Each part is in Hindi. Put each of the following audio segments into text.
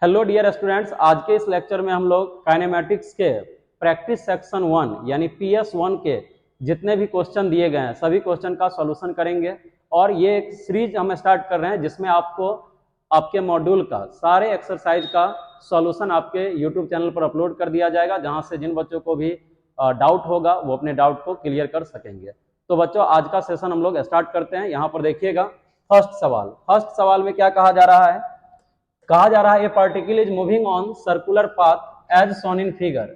हेलो डियर स्टूडेंट्स, आज के इस लेक्चर में हम लोग काइनेमेटिक्स के प्रैक्टिस सेक्शन 1 यानी PS1 के जितने भी क्वेश्चन दिए गए हैं सभी क्वेश्चन का सॉल्यूशन करेंगे। और ये एक सीरीज हम स्टार्ट कर रहे हैं जिसमें आपको आपके मॉड्यूल का सारे एक्सरसाइज का सॉल्यूशन आपके यूट्यूब चैनल पर अपलोड कर दिया जाएगा, जहां से जिन बच्चों को भी डाउट होगा वो अपने डाउट को क्लियर कर सकेंगे। तो बच्चों, आज का सेशन हम लोग स्टार्ट करते हैं। यहाँ पर देखिएगा फर्स्ट सवाल में क्या कहा जा रहा है। कहा जा रहा है a particle is moving on circular path as shown in figure,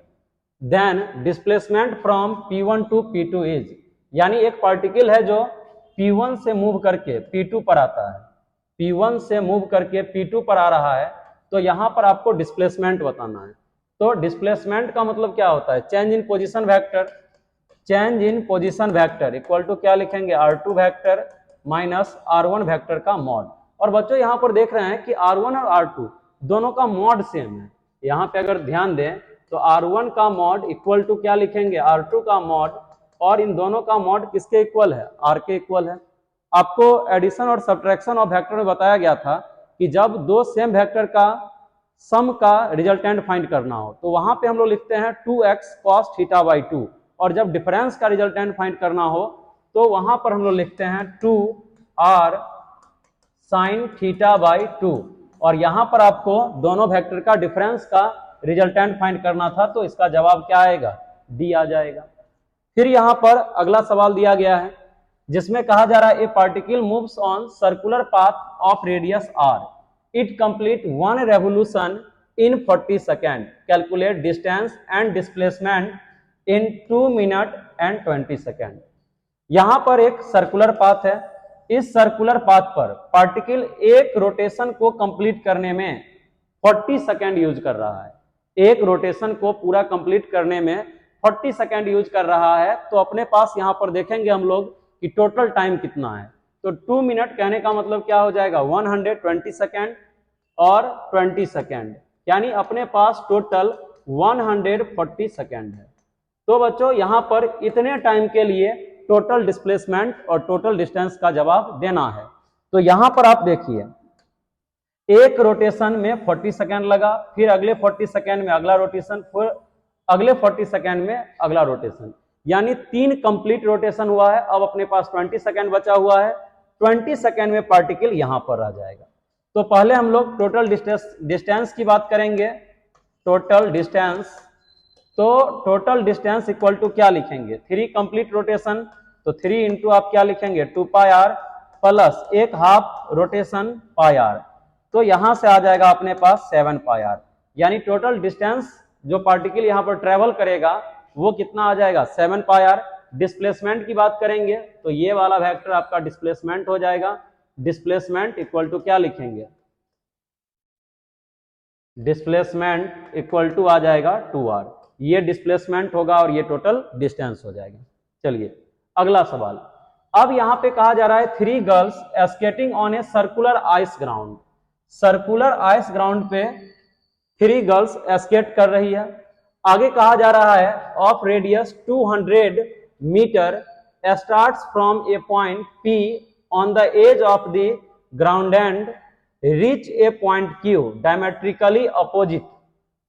then displacement from P1 to P2 is, यानी एक पार्टिकल है जो P1 से मूव करके P2 पर आता है, P1 से मूव करके P2 पर आ रहा है। तो यहां पर आपको डिस्प्लेसमेंट बताना है। तो डिस्प्लेसमेंट का मतलब क्या होता है? Change in position vector. Change in position vector equal to क्या लिखेंगे? R2 vector minus R1 vector का मॉड। और बच्चों यहाँ पर देख रहे हैं कि R1 और R2 दोनों का मॉड सेम है। यहाँ पे अगर ध्यान दें तो R1 का मॉड इक्वल टू क्या लिखेंगे? R2 का मॉड। और इन दोनों का मॉड किसके इक्वल है? R के इक्वल है। आपको एडिशन और सब्ट्रैक्शन ऑफ वेक्टर में बताया गया था कि जब दो सेम वेक्टर का सम का रिजल्टेंट फाइंड करना हो तो वहां पे हम लोग लिखते हैं 2x cos थीटा बाई 2, और जब डिफरेंस का रिजल्टेंट फाइंड करना हो तो वहां पर हम लोग लिखते हैं 2r साइन थीटा बाई 2। और यहां पर आपको दोनों वेक्टर का डिफरेंस का रिजल्टेंट फाइंड करना था, तो इसका जवाब क्या आएगा? डी आ जाएगा। फिर यहां पर अगला सवाल दिया गया है जिसमें कहा जा रहा है a particle moves on circular path of radius r, it complete one revolution in 40 second, calculate distance and displacement in 2 minute and 20 second. यहां पर एक सर्कुलर पाथ है। इस सर्कुलर पाथ पर पार्टिकल एक रोटेशन को कंप्लीट करने में 40 सेकेंड यूज कर रहा है। एक रोटेशन को पूरा कंप्लीट करने में 40 सेकेंड यूज कर रहा है। तो अपने पास यहां पर देखेंगे हम लोग कि टोटल टाइम कितना है। तो 2 मिनट कहने का मतलब क्या हो जाएगा? 120 सेकेंड और 20 सेकेंड, यानी अपने पास टोटल 140 सेकेंड है। तो बच्चों यहां पर इतने टाइम के लिए टोटल डिस्प्लेसमेंट और टोटल डिस्टेंस का जवाब देना है। तो यहां पर आप देखिए एक रोटेशन में 40 सेकेंड लगा, फिर अगले 40 सेकेंड में अगला रोटेशन, फिर अगले 40 सेकेंड में अगला रोटेशन, यानी 3 कंप्लीट रोटेशन हुआ है। अब अपने पास 20 सेकेंड बचा हुआ है। 20 सेकेंड में पार्टिकल यहां पर आ जाएगा। तो पहले हम लोग टोटल डिस्टेंस की बात करेंगे। टोटल डिस्टेंस, तो टोटल डिस्टेंस इक्वल टू क्या लिखेंगे? 3 कंप्लीट रोटेशन, तो 3 इंटू आप क्या लिखेंगे? 2 पाई आर प्लस एक हाफ रोटेशन पाई आर, तो यहां से आ जाएगा अपने पास 7 पाई आर। यानी टोटल डिस्टेंस जो पार्टिकल यहां पर ट्रेवल करेगा वो कितना आ जाएगा? 7 पाई आर। डिस्प्लेसमेंट की बात करेंगे तो ये वाला वेक्टर आपका डिस्प्लेसमेंट हो जाएगा। डिस्प्लेसमेंट इक्वल टू क्या लिखेंगे? डिस्प्लेसमेंट इक्वल टू आ जाएगा 2r। ये डिस्प्लेसमेंट होगा और ये टोटल डिस्टेंस हो जाएगा। चलिए अगला सवाल। अब यहां पे कहा जा रहा है 3 girls skating on a circular ice ground. Circular ice ground पे 3 गर्ल्स स्केट कर रही है। आगे कहा जा रहा है of radius 200 metre starts from a point P on the edge of the ground and reach a point Q diametrically opposite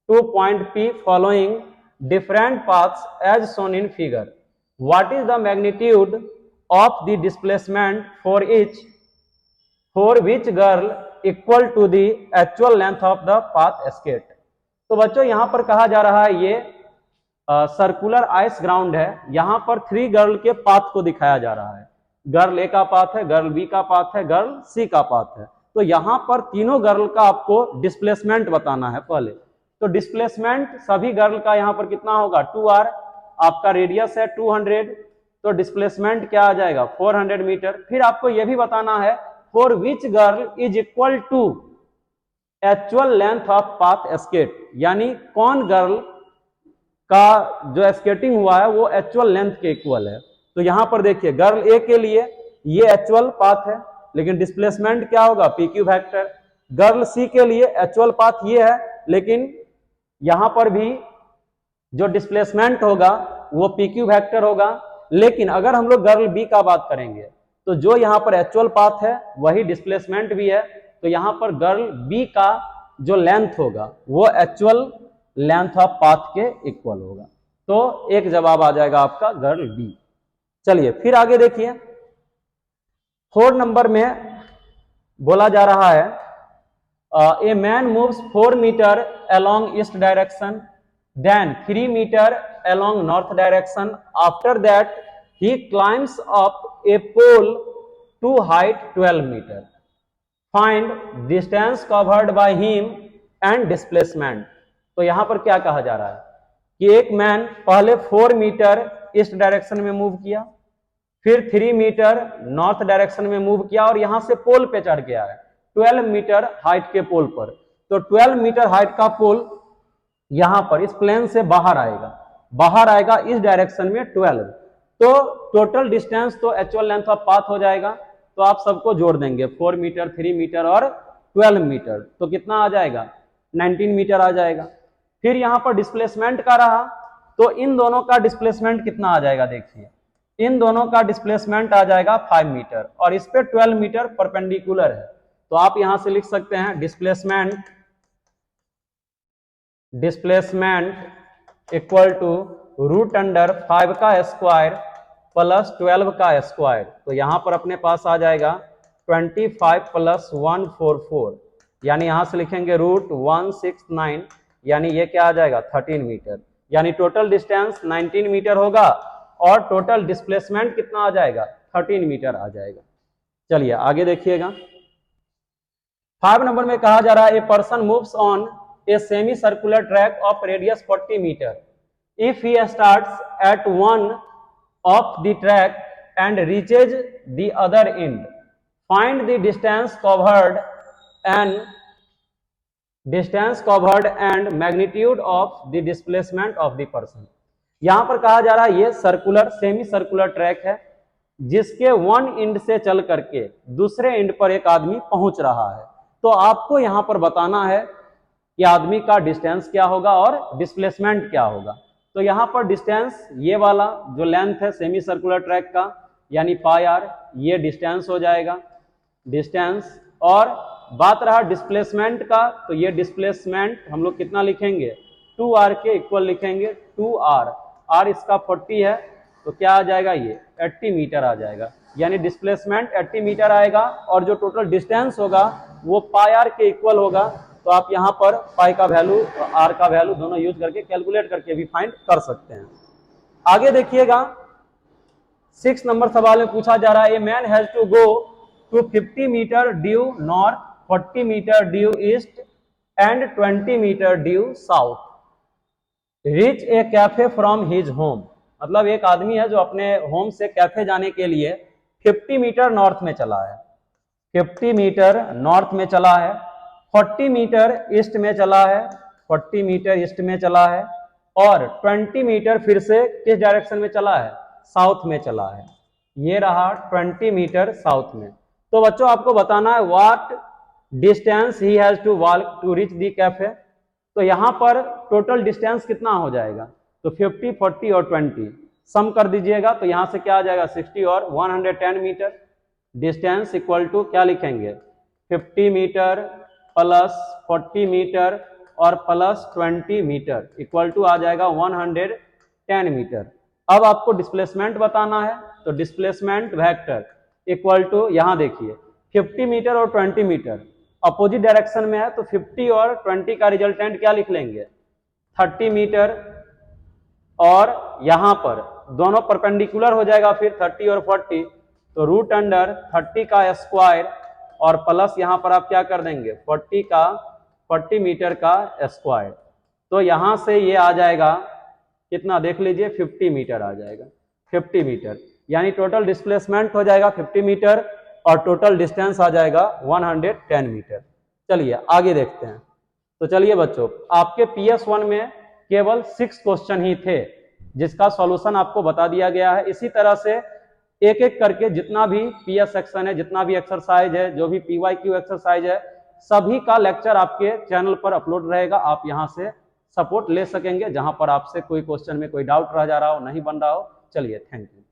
to point P following different paths as shown in figure. What is the magnitude of the displacement for which girl equal to the actual length of the path skate? तो बच्चों यहां पर कहा जा रहा है ये सर्कुलर आइस ग्राउंड है। यहां पर 3 गर्ल के पाथ को दिखाया जा रहा है। गर्ल ए का पाथ है, गर्ल बी का पाथ है, गर्ल सी का पाथ है। तो यहां पर तीनों गर्ल का आपको डिस्प्लेसमेंट बताना है पहले। तो डिस्प्लेसमेंट सभी गर्ल का यहां पर कितना होगा? 2r। आपका रेडियस है 200, तो डिस्प्लेसमेंट क्या आ जाएगा? 400 मीटर। फिर आपको यह भी बताना है for which girl is equal to actual length of path skate, यानी कौन गर्ल का जो स्केटिंग हुआ है वो एक्चुअल लेंथ के इक्वल है। तो यहां पर देखिए गर्ल ए के लिए ये एक्चुअल पाथ है, लेकिन डिस्प्लेसमेंट क्या होगा? PQ vector. गर्ल सी के लिए एक्चुअल पाथ ये है, लेकिन यहां पर भी जो डिस्प्लेसमेंट होगा वो PQ वेक्टर होगा। लेकिन अगर हम लोग गर्ल बी का बात करेंगे तो जो यहां पर एक्चुअल पाथ है वही डिस्प्लेसमेंट भी है। तो यहां पर गर्ल बी का जो लेंथ होगा वो एक्चुअल लेंथ ऑफ पाथ के इक्वल होगा। तो एक जवाब आ जाएगा आपका गर्ल बी। चलिए फिर आगे देखिए, 4 नंबर में बोला जा रहा है a man moves 4 metre along east direction, then 3 metre along north direction, after that he climbs up a pole to height 12 metre, find distance covered by him and displacement. तो यहां पर क्या कहा जा रहा है कि एक मैन पहले 4 मीटर ईस्ट डायरेक्शन में मूव किया, फिर 3 मीटर नॉर्थ डायरेक्शन में मूव किया और यहां से पोल पे चढ़ गया है 12 मीटर हाइट के पोल पर। तो 12 मीटर हाइट का पोल यहां पर इस प्लेन से बाहर आएगा इस डायरेक्शन में 12। तो टोटल डिस्टेंस तो एक्चुअल लेंथ ऑफ पाथ हो जाएगा। तो आप सबको जोड़ देंगे 4 मीटर 3 मीटर और 12 मीटर, तो कितना आ जाएगा 19 मीटर आ जाएगा। फिर यहां पर डिस्प्लेसमेंट का रहा, तो इन दोनों का डिस्प्लेसमेंट कितना आ जाएगा, देखिए इन दोनों का डिस्प्लेसमेंट आ जाएगा 5 मीटर और इस पे 12 मीटर परपेंडिकुलर है। तो आप यहां से लिख सकते हैं displacement equal to root under 5 का स्क्वायर प्लस 12 का स्क्वायर। तो यहां पर अपने पास आ जाएगा 25 प्लस 144, यानी यहां से लिखेंगे रूट 169, यानी ये क्या आ जाएगा 13 मीटर, यानी टोटल डिस्टेंस 19 मीटर होगा और टोटल डिस्प्लेसमेंट कितना आ जाएगा 13 मीटर आ जाएगा। चलिए आगे देखिएगा, 5 नंबर में कहा जा रहा है a person moves on a semi circular track of radius 40 metre, if he starts at one of the track and reaches the other end, find the distance covered and magnitude of the displacement of the person. यहां पर कहा जा रहा है ये सर्कुलर सेमी सर्कुलर ट्रैक है जिसके वन एंड से चल करके दूसरे एंड पर एक आदमी पहुंच रहा है। तो आपको यहां पर बताना है कि आदमी का डिस्टेंस क्या होगा और डिस्प्लेसमेंट क्या होगा। तो यहां पर डिस्टेंस ये वाला जो लेंथ है सेमी सर्कुलर ट्रैक का यानी पाई आर, ये डिस्टेंस हो जाएगा डिस्टेंस। और बात रहा डिस्प्लेसमेंट का, तो ये डिस्प्लेसमेंट हम लोग कितना लिखेंगे 2r के इक्वल लिखेंगे 2r, r इसका 40 है तो क्या आ जाएगा ये 80 मीटर आ जाएगा, यानी डिस्प्लेसमेंट 80 मीटर आएगा और जो टोटल डिस्टेंस होगा वो पाई आर के इक्वल होगा। तो आप यहाँ पर पाई का वैल्यू और आर का वैल्यू दोनों यूज करके कैलकुलेट करके भी फाइंड कर सकते हैं। आगे देखिएगा 6 नंबर सवाल में पूछा जा रहा है a man has to go to 50 metre due north, 40 metre due east and 20 metre due south, reach a cafe from his home. मतलब एक आदमी है जो अपने होम से कैफे जाने के लिए 50 मीटर नॉर्थ में चला है, 50 मीटर नॉर्थ में चला है, 40 मीटर ईस्ट में चला है, 40 मीटर ईस्ट में चला है और 20 मीटर फिर से किस डायरेक्शन में चला है साउथ में चला है। ये रहा 20 मीटर साउथ में। तो बच्चों आपको बताना है what distance he has to walk to reach the cafe. तो यहां पर टोटल डिस्टेंस कितना हो जाएगा, तो 50, 40 और 20 सम कर दीजिएगा तो यहां से क्या आ जाएगा 60 और 110 मीटर। डिस्टेंस इक्वल टू क्या लिखेंगे 50 मीटर प्लस 40 मीटर और प्लस 20 मीटर इक्वल टू आ जाएगा 110 मीटर। अब आपको डिस्प्लेसमेंट बताना है तो डिस्प्लेसमेंट वेक्टर इक्वल टू यहां देखिए 50 मीटर और 20 मीटर अपोजिट डायरेक्शन में है तो 50 और 20 का रिजल्टेंट क्या लिख लेंगे 30 मीटर और यहां पर दोनों परपेंडिकुलर हो जाएगा फिर 30 और 40 तो रूट अंडर 30 का स्क्वायर और प्लस यहां पर आप क्या कर देंगे 40 मीटर का स्क्वायर। तो यहां से ये आ जाएगा कितना देख लीजिए 50 मीटर आ जाएगा 50 मीटर, यानी टोटल डिस्प्लेसमेंट हो जाएगा 50 मीटर और टोटल डिस्टेंस आ जाएगा 110 मीटर। चलिए आगे देखते हैं। तो चलिए बच्चों आपके PS1 में केवल 6 क्वेश्चन ही थे जिसका सॉल्यूशन आपको बता दिया गया है। इसी तरह से एक एक करके जितना भी PS सेक्शन है, जितना भी एक्सरसाइज है, जो भी PYQ एक्सरसाइज है, सभी का लेक्चर आपके चैनल पर अपलोड रहेगा। आप यहां से सपोर्ट ले सकेंगे जहां पर आपसे कोई क्वेश्चन में कोई डाउट रह जा रहा हो, नहीं बन रहा हो। चलिए थैंक यू।